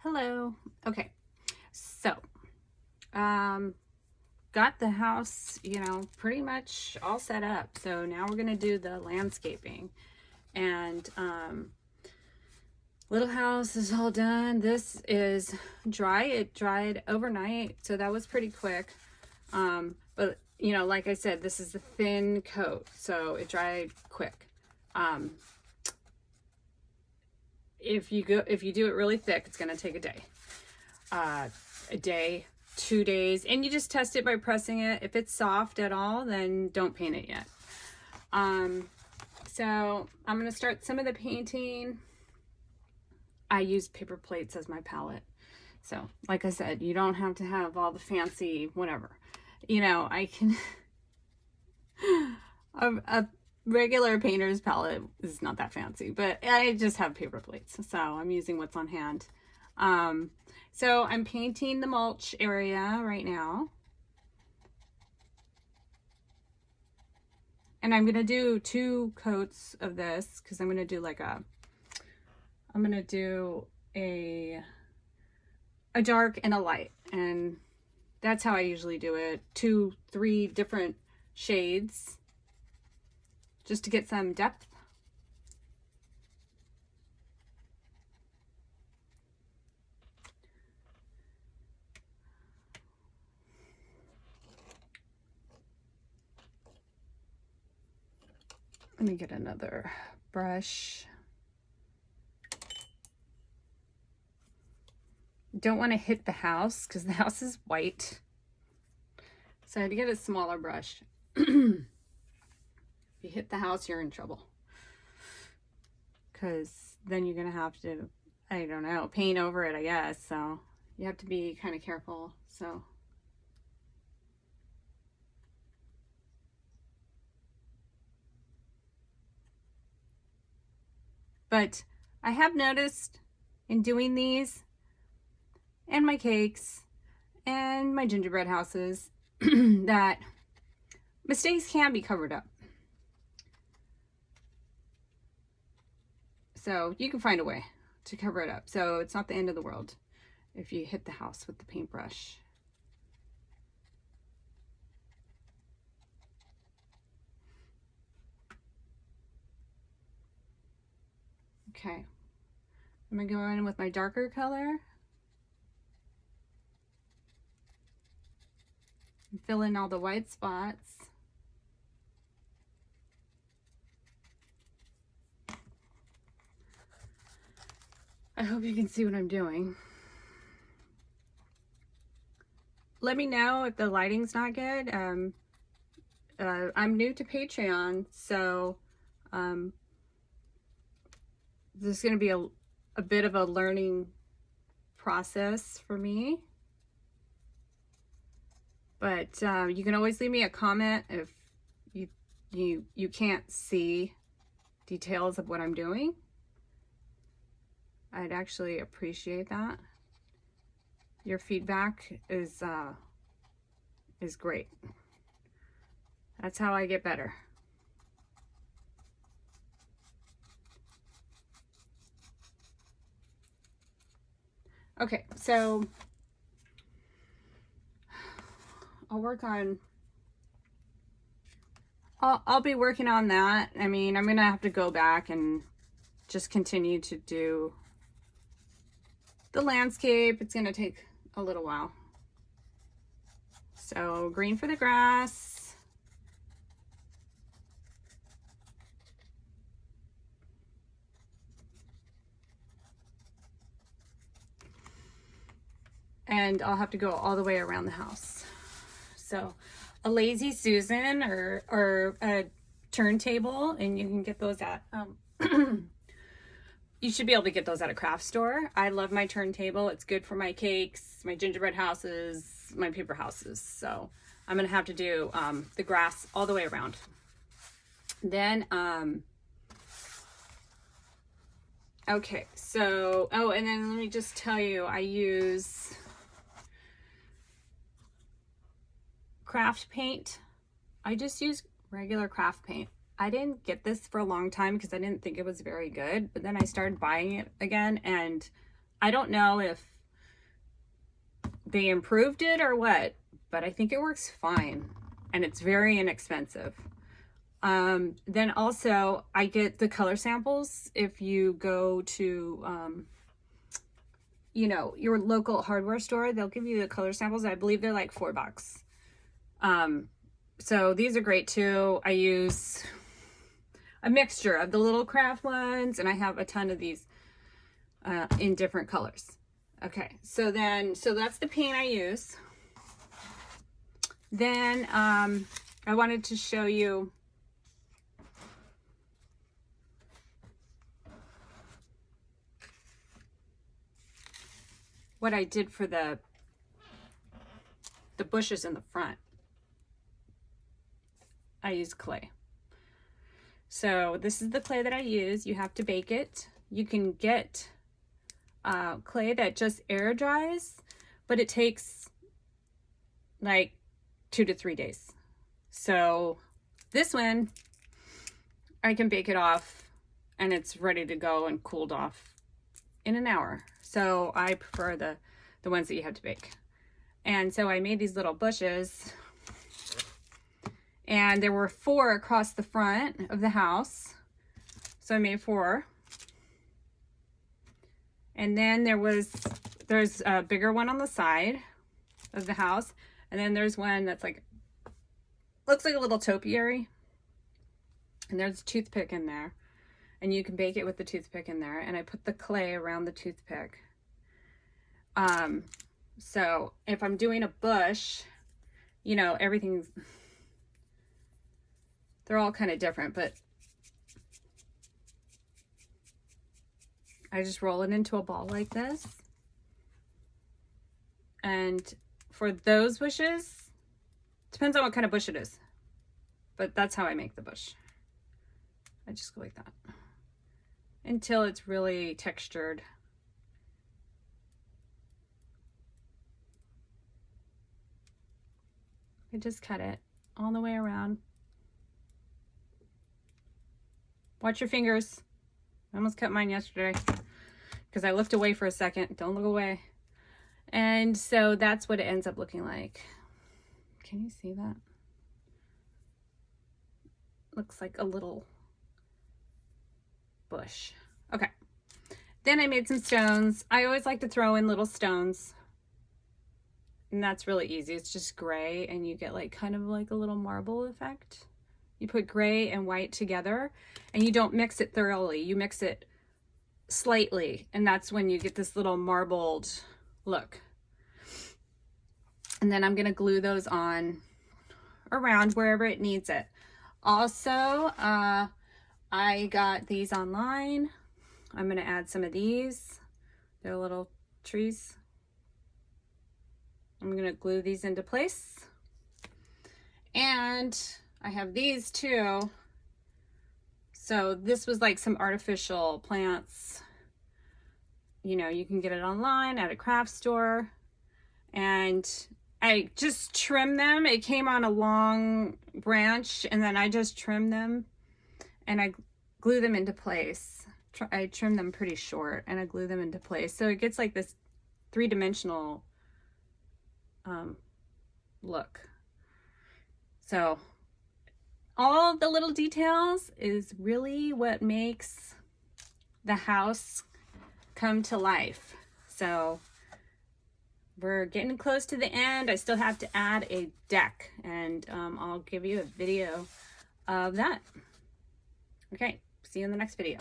Hello. Okay, so got the house, pretty much all set up. So now we're gonna do the landscaping, and little house is all done. This is dry. It dried overnight, so that was pretty quick. But like I said, this is a thin coat, so it dried quick. If you do it really thick, it's gonna take a day, 2 days, and you just test it by pressing it. If it's soft at all, then don't paint it yet. So I'm gonna start some of the painting. I use paper plates as my palette. So like I said, you don't have to have all the fancy whatever. I can a regular painter's palette is not that fancy, but I just have paper plates, so I'm using what's on hand. So I'm painting the mulch area right now, and I'm gonna do 2 coats of this because I'm gonna do a dark and a light, and that's how I usually do it. 2-3 different shades just to get some depth. Let me get another brush. Don't want to hit the house because the house is white. So I had to get a smaller brush. If you hit the house, you're in trouble. Because then you're going to have to, I don't know, paint over it, I guess. So you have to be kind of careful. So. But I have noticed in doing these and my cakes and my gingerbread houses that mistakes can be covered up. So you can find a way to cover it up. So it's not the end of the world if you hit the house with the paintbrush. Okay, I'm gonna go in with my darker color. Fill in all the white spots. I hope you can see what I'm doing. Let me know if the lighting's not good. I'm new to Patreon, so this is going to be a bit of a learning process for me. But you can always leave me a comment if you can't see details of what I'm doing. I'd actually appreciate that. Your feedback is great. That's how I get better. Okay, so I'll be working on that. I mean, I'm gonna have to go back and just continue to do the landscape. It's gonna take a little while. So green for the grass. And I'll have to go all the way around the house. So a Lazy Susan or a turntable, and you can get those at you should be able to get those at a craft store. I love my turntable. It's good for my cakes, my gingerbread houses, my paper houses. So I'm gonna have to do the grass all the way around. Then okay, so and then let me just tell you, I use craft paint. I just use regular craft paint. I didn't get this for a long time because I didn't think it was very good, but then I started buying it again, and I don't know if they improved it or what, but I think it works fine, and it's very inexpensive. Then also I get the color samples. If you go to, you know, your local hardware store, they'll give you the color samples. I believe they're like $4. So these are great too. I use a mixture of the little craft ones, and I have a ton of these in different colors. Okay, so that's the paint I use. Then I wanted to show you what I did for the bushes in the front. I use clay. So this is the clay that I use. You have to bake it. You can get clay that just air dries, but it takes like 2 to 3 days. So this one, I can bake it off and it's ready to go and cooled off in an hour. So I prefer the ones that you have to bake. And so I made these little bushes, and there were 4 across the front of the house. So I made 4. And then there's a bigger one on the side of the house. And then there's one that's like, looks like a little topiary. And there's a toothpick in there. And you can bake it with the toothpick in there. And I put the clay around the toothpick. So if I'm doing a bush, you know, everything's, they're all kind of different, but I just roll it into a ball like this. And for those bushes, depends on what kind of bush it is, but that's how I make the bush. I just go like that until it's really textured. I just cut it all the way around. Watch your fingers. I almost cut mine yesterday because I looked away for a second. Don't look away. And so that's what it ends up looking like. Can you see that? Looks like a little bush. Okay. Then I made some stones. I always like to throw in little stones. And that's really easy. It's just gray and you get like kind of like a little marble effect. You put gray and white together and you don't mix it thoroughly. You mix it slightly, and that's when you get this little marbled look. And then I'm going to glue those on around wherever it needs it. Also, I got these online. I'm going to add some of these. They're little trees. I'm going to glue these into place. And I have these too. So this was like some artificial plants. You know, you can get it online at a craft store. And I just trimmed them. It came on a long branch, and then I just trimmed them and I glue them into place. I trim them pretty short and I glue them into place. So it gets like this 3-dimensional look. So all the little details is really what makes the house come to life. So we're getting close to the end. I still have to add a deck, and I'll give you a video of that. Okay, see you in the next video.